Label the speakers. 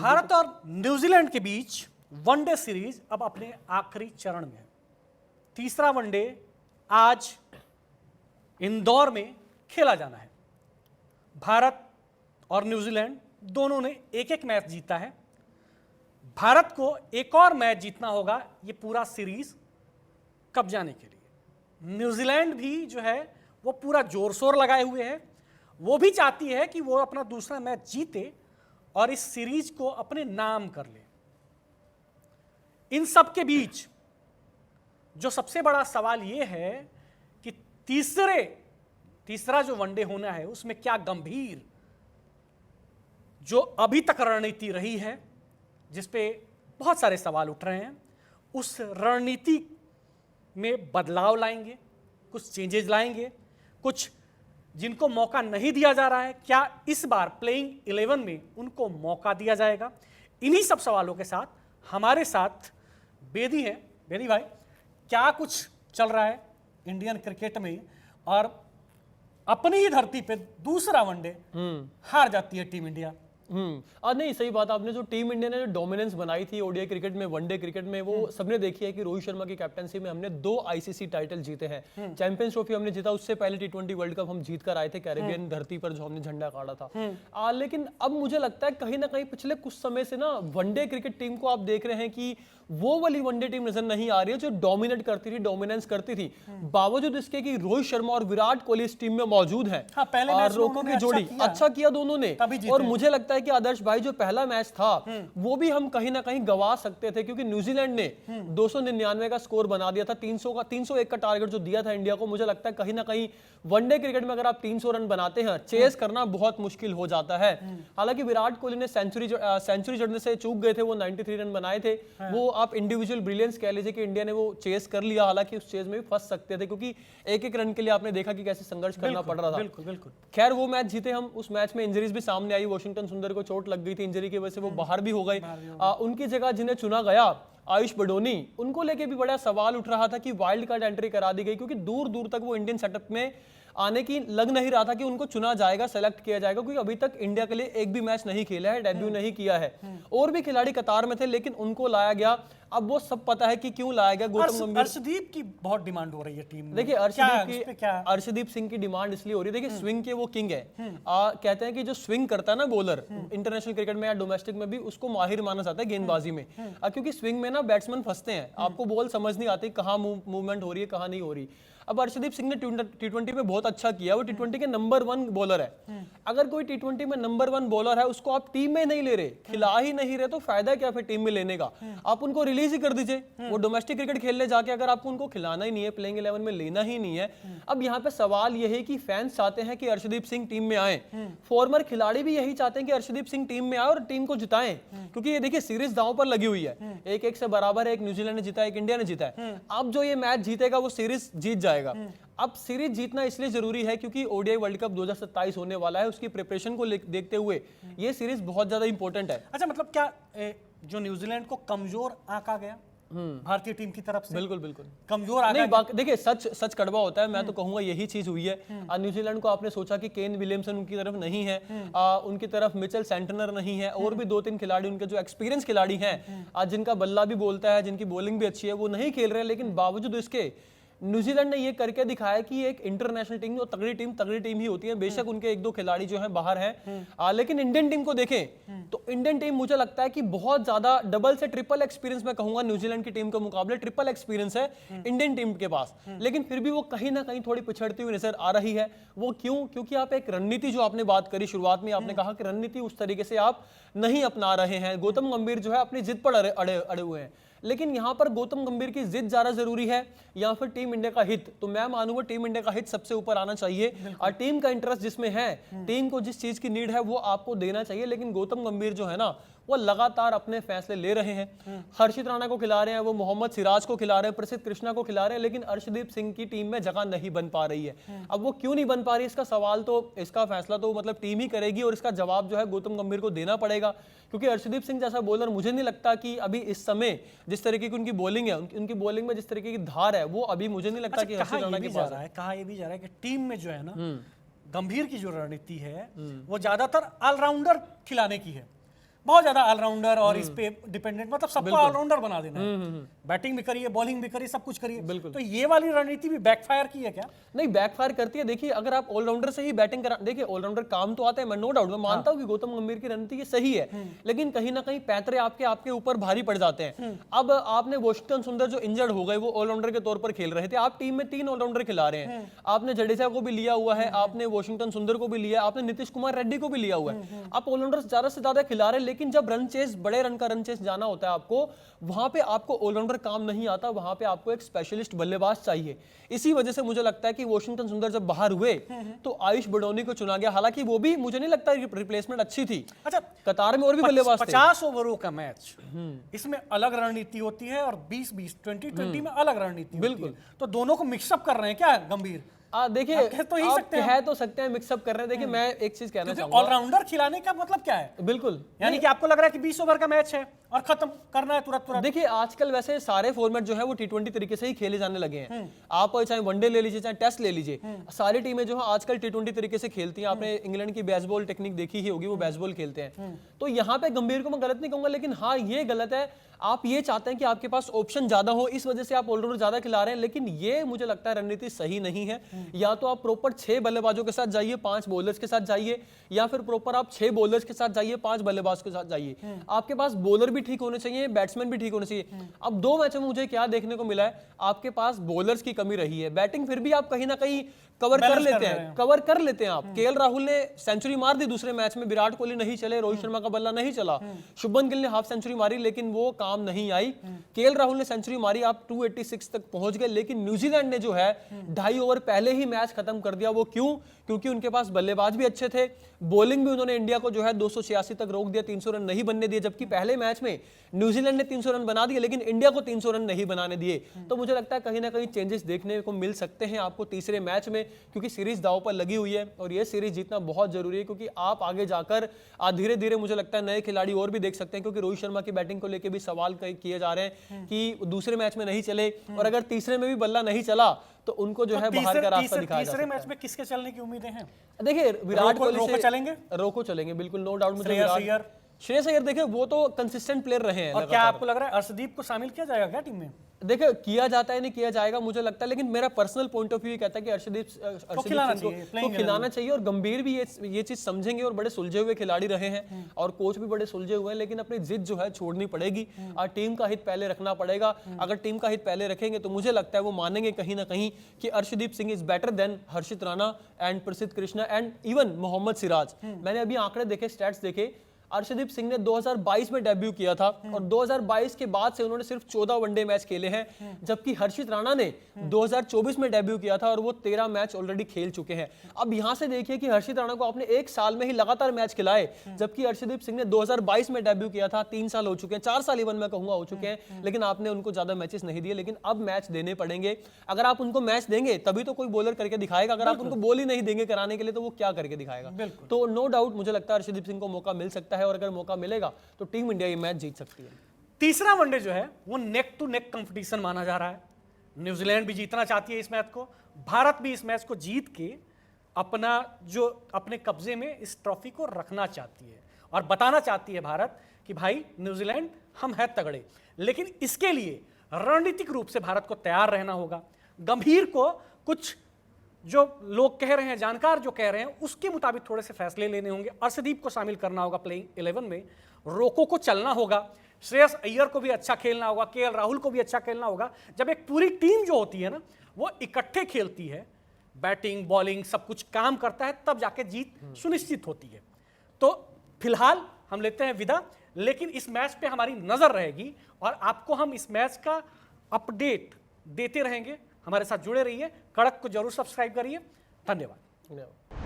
Speaker 1: भारत और न्यूजीलैंड के बीच one day series अब अपने आखिरी चरण में है। तीसरा वनडे आज इंदौर में खेला जाना है। भारत और न्यूजीलैंड दोनों ने एक एक मैच जीता है। भारत को एक और मैच जीतना होगा ये पूरा सीरीज कब जाने के लिए। न्यूजीलैंड भी जो है वो पूरा जोर शोर लगाए हुए है। वो भी चाहती है कि वो अपना दूसरा मैच जीते और इस सीरीज को अपने नाम कर ले। इन सब के बीच जो सबसे बड़ा सवाल ये है कि तीसरा जो वनडे होना है उसमें क्या गंभीर जो अभी तक रणनीति रही है जिस पे बहुत सारे सवाल उठ रहे हैं, उस रणनीति में बदलाव लाएंगे, कुछ चेंजेस लाएंगे, कुछ जिनको मौका नहीं दिया जा रहा है क्या इस बार प्लेइंग 11 में उनको मौका दिया जाएगा। इन्हीं सब सवालों के साथ हमारे साथ बेदी हैं। बेदी भाई, क्या कुछ चल रहा है इंडियन क्रिकेट में और अपनी ही धरती पे दूसरा वनडे हार जाती है टीम इंडिया।
Speaker 2: नहीं, सही बात। आपने जो टीम इंडिया ने जो डोमिनेंस बनाई थी ओडीआई क्रिकेट में, वनडे क्रिकेट में, वो सबने देखी है कि रोहित शर्मा की कैप्टनसी में हमने 2 आईसीसी टाइटल जीते हैं। चैंपियंस ट्रॉफी हमने जीता, उससे पहले टी20 वर्ल्ड कप हम जीत कर आए थे कैरेबियन धरती पर जो हमने झंडा गाड़ा था। लेकिन अब मुझे लगता है कहीं ना कहीं पिछले कुछ समय से ना वनडे क्रिकेट टीम को आप देख रहे हैं कि वो वाली वनडे टीम नजर नहीं आ रही है जो डोमिनेट करती थी, डोमिनेंस करती थी। बावजूद इसके कि रोहित शर्मा और विराट कोहली इस टीम में मौजूद हैं।
Speaker 1: पहले
Speaker 2: रोकों की जोड़ी अच्छा किया दोनों ने। और मुझे लगता है कि आदर्श भाई जो पहला मैच था वो भी हम कहीं ना कहीं गवा सकते थे, क्योंकि न्यूजीलैंड ने 299 का स्कोर बना दिया था। 301 का टारगेट जो दिया था इंडिया को। मुझे लगता है कहीं ना कहीं वनडे क्रिकेट में अगर आप 300 रन बनाते हैं, चेस करना बहुत मुश्किल हो जाता है। हालांकि विराट कोहली ने सेंचुरी जड़ने से चूक गए थे, वो 93 रन बनाए थे। वो आप इंडिविजुअल ब्रिलियंस कह लीजिए कि इंडिया ने वो चेस कर लिया। हालांकि उस चेस में भी फंस सकते थे, क्योंकि एक एक रन के लिए आपने देखा कि कैसे संघर्ष करना पड़ रहा था।
Speaker 1: बिल्कुल।
Speaker 2: खैर वो मैच जीते हम। उस मैच में इंजरीज भी सामने आई। वॉशिंगटन सुंदर को चोट लग गई थी, इंजरी की वजह से वो बाहर भी हो गए। उनकी जगह जिन्हें चुना गया आयुष बडोनी, उनको लेके भी बड़ा सवाल उठ रहा था कि वाइल्ड कार्ड एंट्री करा दी गई, क्योंकि दूर दूर तक वो इंडियन सेटअप में आने की लग नहीं रहा था कि उनको चुना जाएगा, सेलेक्ट किया जाएगा, क्योंकि अभी तक इंडिया के लिए एक भी मैच नहीं खेला है, डेब्यू नहीं किया है। और भी खिलाड़ी कतार में थे लेकिन उनको लाया गया। अब वो सब पता है कि क्यों लाया गया। गौतम गंभीर,
Speaker 1: अर्शदीप की बहुत डिमांड हो रही है टीम में।
Speaker 2: देखिए अर्शदीप सिंह की डिमांड इसलिए हो रही है, देखिए स्विंग के वो किंग है। कहते हैं कि जो स्विंग करता है ना बॉलर, इंटरनेशनल क्रिकेट में या डोमेस्टिक में भी, उसको माहिर माना जाता है गेंदबाजी में। क्योंकि स्विंग में ना बैट्समैन फंसते हैं, आपको बॉल समझ नहीं आती कहाँ मूवमेंट हो रही है कहाँ नहीं हो रही। अब अर्शदीप सिंह ने टी20 में बहुत अच्छा किया। वो टी20 के नंबर 1 बॉलर है। अगर कोई टी20 में नंबर 1 बॉलर है उसको आप टीम में नहीं ले रहे, खिला ही नहीं रहे, तो फायदा क्या फिर टीम में लेने का। आप उनको रिलीज ही कर दीजिए। वो डोमेस्टिक क्रिकेट खेलने जाके अगर आपको उनको खिलाना ही नहीं है, प्लेइंग 11 में लेना ही नहीं है। अब यहाँ पे सवाल यह है कि फैंस चाहते हैं कि अर्शदीप सिंह टीम में आए, फॉर्मर खिलाड़ी भी यही चाहते हैं कि अर्शदीप सिंह टीम में आए और टीम को जिताएं, क्योंकि ये देखिए सीरीज दांव पर लगी हुई है। 1-1 से बराबर है। एक न्यूजीलैंड ने जीता, एक इंडिया ने जीता है। अब जो ये मैच जीतेगा वो सीरीज जीत जाएगा। अब सीरीज जीतना इसलिए जरूरी है क्योंकि ओडीआई वर्ल्ड कप 2027 होने वाला है। उसकी प्रिपरेशन को देखते हुए ये सीरीज बहुत ज्यादा इंपॉर्टेंट है।
Speaker 1: अच्छा, मतलब क्या जो न्यूजीलैंड को कमजोर आंका गया भारतीय टीम की तरफ से?
Speaker 2: बिल्कुल
Speaker 1: कमजोर आंका
Speaker 2: नहीं। देखिए सच कड़वा होता है। मैं तो कहूंगा यही चीज हुई है। न्यूजीलैंड को आपने सोचा कि केन विलियमसन उनकी तरफ नहीं है, उनकी तरफ मिचेल सेंटनर नहीं है, और भी 2-3 खिलाड़ी उनके जो एक्सपीरियंस खिलाड़ी हैं, आज जिनका बल्ला भी बोलता है, जिनकी बॉलिंग भी अच्छी है, वो नहीं खेल रहे। लेकिन बावजूद इसके न्यूजीलैंड ने ये करके दिखाया कि एक इंटरनेशनल टीम जो तगड़ी टीम ही होती है। बेशक उनके 1-2 खिलाड़ी जो हैं बाहर हैं, लेकिन इंडियन टीम को देखें तो इंडियन टीम मुझे लगता है कि बहुत ज्यादा डबल से ट्रिपल एक्सपीरियंस मैं कहूंगा न्यूजीलैंड की टीम के मुकाबले ट्रिपल एक्सपीरियंस है इंडियन टीम के पास। लेकिन फिर भी वो कहीं ना कहीं थोड़ी पिछड़ती हुई नजर आ रही है। वो क्यों? क्योंकि आप एक रणनीति जो आपने बात करी शुरुआत में, आपने कहा कि रणनीति उस तरीके से आप नहीं अपना रहे हैं। गौतम गंभीर जो है अपनी जिद पर अड़े हुए हैं। लेकिन यहां पर गौतम गंभीर की जिद ज्यादा जरूरी है या फिर टीम इंडिया का हित? तो मैं मानूंगा टीम इंडिया का हित सबसे ऊपर आना चाहिए, और टीम का इंटरेस्ट जिसमें है, टीम को जिस चीज की नीड है वो आपको देना चाहिए। लेकिन गौतम गंभीर जो है ना, वो लगातार अपने फैसले ले रहे हैं। हर्षित राणा को खिला रहे हैं, वो मोहम्मद सिराज को खिला रहे हैं, प्रसिद्ध कृष्णा को खिला रहे हैं, लेकिन अर्शदीप सिंह की टीम में जगह नहीं बन पा रही है। अब वो क्यों नहीं बन पा रही, इसका सवाल तो, इसका फैसला तो मतलब टीम ही करेगी, और इसका जवाब जो है गौतम गंभीर को देना पड़ेगा। क्योंकि अर्शदीप सिंह जैसा बॉलर मुझे नहीं लगता कि अभी इस समय जिस तरीके की उनकी बॉलिंग है, उनकी बॉलिंग में जिस तरीके की धार है, वो अभी मुझे नहीं लगता कि हर्षित राणा के पास है।
Speaker 1: कहा ये भी जा रहा है कि टीम में जो है ना, गंभीर की जो रणनीति है वो ज्यादातर ऑलराउंडर खिलाने की है। बहुत ज्यादा ऑलराउंडर और इस पे डिपेंडेंट, मतलब सबको ऑलराउंडर बना देना है, बैटिंग भी करिए, बॉलिंग भी करिए, सब कुछ करिए। तो ये वाली रणनीति भी बैकफायर की है क्या?
Speaker 2: नहीं, बैकफायर करती है। देखिए अगर आप ऑलराउंडर से ही बैटिंग करा, देखिए ऑलराउंडर काम तो आता है, मैं नो डाउट मैं मानता हूं कि गौतम गंभीर की रणनीति ये सही है, लेकिन कहीं ना कहीं पैतरे आपके ऊपर भारी पड़ जाते हैं। अब आपने वॉशिंगटन सुंदर जो इंजर्ड हो गए, वो ऑलराउंडर के तौर पर खेल रहे थे, आप टीम में 3 ऑलराउंडर खिला रहे हैं, आपने जडेजा को भी लिया हुआ है, आपने वॉशिंगटन सुंदर को भी लिया, आपने नीतीश कुमार रेड्डी को भी लिया हुआ है, आप ऑलराउंडर ज्यादा से ज्यादा खिला रहे हैं, लेकिन जब रन चेस, बड़े रन का रन चेस जाना होता है आपको, वहां पे आपको ऑलराउंडर काम नहीं आता, वहां पे आपको एक स्पेशलिस्ट बल्लेबाज चाहिए। इसी वजह से मुझे लगता है कि वॉशिंगटन सुंदर जब बाहर हुए तो आयुष बडोनी को चुना गया, हालांकि वो भी मुझे नहीं लगता रिप्लेसमेंट अच्छी थी।
Speaker 1: अच्छा,
Speaker 2: कतार में और भी बल्लेबाज थे।
Speaker 1: 50 ओवरों का मैच, इसमें अलग रणनीति होती है और 20-20 20-20 में अलग रणनीति होती है।
Speaker 2: बिल्कुल।
Speaker 1: तो दोनों को मिक्सअप कर रहे हैं क्या गंभीर?
Speaker 2: देखिए
Speaker 1: आप कह तो यही सकते हैं।
Speaker 2: कह तो सकते हैं मिक्सअप कर रहे हैं। देखिए मैं एक चीज कहना चाहूंगा,
Speaker 1: ऑलराउंडर खिलाने का मतलब क्या है?
Speaker 2: बिल्कुल,
Speaker 1: यानी कि आपको लग रहा है कि 20 ओवर का मैच है और खत्म करना है तुरंत तुरंत।
Speaker 2: देखिए आजकल वैसे सारे फॉर्मेट जो है वो T20 तरीके से ही खेले जाने लगे हैं। आप चाहे वनडे ले लीजिए, चाहे टेस्ट ले लीजिए, सारी टीमें जो है आजकल T20 तरीके से खेलती हैं। आपने इंग्लैंड की बेसबॉल टेक्निक देखी ही होगी, वो बेसबॉल खेलते हैं। तो यहाँ पे गंभीर को मैं गलत नहीं कहूंगा, लेकिन हाँ ये गलत है, आप ये चाहते हैं कि आपके पास ऑप्शन ज्यादा हो, इस वजह से आप ऑलराउंडर ज्यादा खिला रहे हैं, लेकिन ये मुझे लगता है रणनीति सही नहीं है। या तो आप प्रॉपर 6 बल्लेबाजों के साथ जाइए, 5 बॉलर्स के साथ जाइए, या फिर प्रॉपर आप 6 बॉलर्स के साथ जाइए, 5 बल्लेबाज के साथ जाइए। आपके पास बॉलर भी ठीक होने चाहिए, बैट्समैन भी ठीक होने चाहिए। अब 2 मैचों में मुझे क्या देखने को मिला है, आपके पास बॉलर्स की कमी रही है, बैटिंग फिर भी आप कहीं ना कहीं कवर कर लेते हैं आप। केएल राहुल ने सेंचुरी मार दी दूसरे मैच में, विराट कोहली नहीं चले, रोहित शर्मा का बल्ला नहीं चला, शुभमन गिल ने हाफ सेंचुरी मारी लेकिन वो काम नहीं आई। केएल राहुल ने सेंचुरी मारी, आप 286 तक पहुंच गए, लेकिन न्यूजीलैंड ने जो है 2.5 ओवर पहले ही मैच खत्म कर दिया। वो क्यों? क्योंकि उनके पास बल्लेबाज भी अच्छे थे, बॉलिंग भी उन्होंने इंडिया को जो है 286 तक रोक दिया, 300 रन नहीं बनने दिए, जबकि पहले मैच में न्यूजीलैंड ने 300 रन बना दिए लेकिन इंडिया को 300 रन नहीं बनाने दिए। तो मुझे लगता है कहीं ना कहीं चेंजेस देखने को मिल सकते हैं आपको तीसरे मैच में, क्योंकि सीरीज दांव पर लगी हुई है और ये सीरीज जीतना बहुत जरूरी है, क्योंकि आप आगे जाकर धीरे धीरे मुझे लगता है नए खिलाड़ी और भी देख सकते हैं, क्योंकि रोहित शर्मा की बैटिंग को लेकर भी सवाल किए जा रहे हैं कि दूसरे मैच में नहीं चले, और अगर तीसरे में भी बल्ला नहीं चला तो उनको जो है बाहर का रास्ता दिखाया जा सकता है।
Speaker 1: तीसरे मैच में किसके चलने की उम्मीदें हैं?
Speaker 2: देखिए विराट कोहली से
Speaker 1: चलेंगे,
Speaker 2: रोको चलेंगे, बिल्कुल नो डाउट।
Speaker 1: श्रेयस
Speaker 2: अय्यर देखिए वो तो कंसिस्टेंट प्लेयर रहे हैं।
Speaker 1: और क्या आपको लग रहा है अर्शदीप को शामिल किया जाएगा क्या टीम में?
Speaker 2: देखिए किया जाता है नहीं किया जाएगा मुझे लगता है, लेकिन मेरा पर्सनल पॉइंट ऑफ व्यू कहता है कि अर्शदीप को खिलाना चाहिए, और गंभीर भी ये चीज समझेंगे, और बड़े सुलझे हुए खिलाड़ी रहे हैं और कोच भी बड़े सुलझे हुए हैं, लेकिन अपनी जिद जो है छोड़नी पड़ेगी और टीम का हित पहले रखना पड़ेगा। अगर टीम का हित पहले रखेंगे तो मुझे लगता है वो मानेंगे कहीं ना कहीं कि Arshdeep Singh is better than Harshit Rana and प्रसिद्ध कृष्णा एंड इवन मोहम्मद सिराज। मैंने अभी आंकड़े देखे, स्टैट्स देखे, अर्शदीप सिंह ने 2022 में डेब्यू किया था और 2022 के बाद से उन्होंने सिर्फ 14 वनडे मैच खेले हैं, जबकि हर्षित राणा ने 2024 में डेब्यू किया था और वो 13 मैच ऑलरेडी खेल चुके हैं। अब यहां से देखिए कि हर्षित राणा को आपने 1 साल में ही लगातार मैच खिलाए, जबकि अर्शदीप सिंह ने 2022 में डेब्यू किया था, 3 साल हो चुके हैं, 4 साल इवन मैं कहूंगा हो चुके हैं, लेकिन आपने उनको ज्यादा मैचेस नहीं दिए। लेकिन अब मैच देने पड़ेंगे, अगर आप उनको मैच देंगे तभी तो कोई बॉलर करके दिखाएगा, अगर आप उनको बॉल ही नहीं देंगे कराने के लिए तो वो क्या करके दिखाएगा। तो नो डाउट मुझे लगता है अर्शदीप सिंह को मौका मिल सकता है, और अगर मौका मिलेगा तो टीम इंडिया ये मैच जीत सकती है।
Speaker 1: तीसरा वनडे जो है वो नेक टू नेक कंपटीशन माना जा रहा है। न्यूजीलैंड भी जीतना चाहती है इस मैच को, भारत भी इस मैच को जीत के अपने कब्जे में इस ट्रॉफी को रखना चाहती है और बताना चाहती है भारत कि भाई न्यूजीलैंड हम है तगड़े। लेकिन इसके लिए रणनीतिक रूप से भारत को तैयार रहना होगा। गंभीर को कुछ जो लोग कह रहे हैं, जानकार जो कह रहे हैं, उसके मुताबिक थोड़े से फैसले लेने होंगे। अर्शदीप को शामिल करना होगा प्लेइंग 11 में, रोको को चलना होगा, श्रेयस अय्यर को भी अच्छा खेलना होगा, केएल राहुल को भी अच्छा खेलना होगा। जब एक पूरी टीम जो होती है ना वो इकट्ठे खेलती है, बैटिंग बॉलिंग सब कुछ काम करता है, तब जाके जीत सुनिश्चित होती है। तो फिलहाल हम लेते हैं विदा, लेकिन इस मैच पे हमारी नजर रहेगी और आपको हम इस मैच का अपडेट देते रहेंगे। हमारे साथ जुड़े रहिए, कड़क को जरूर सब्सक्राइब करिए। धन्यवाद।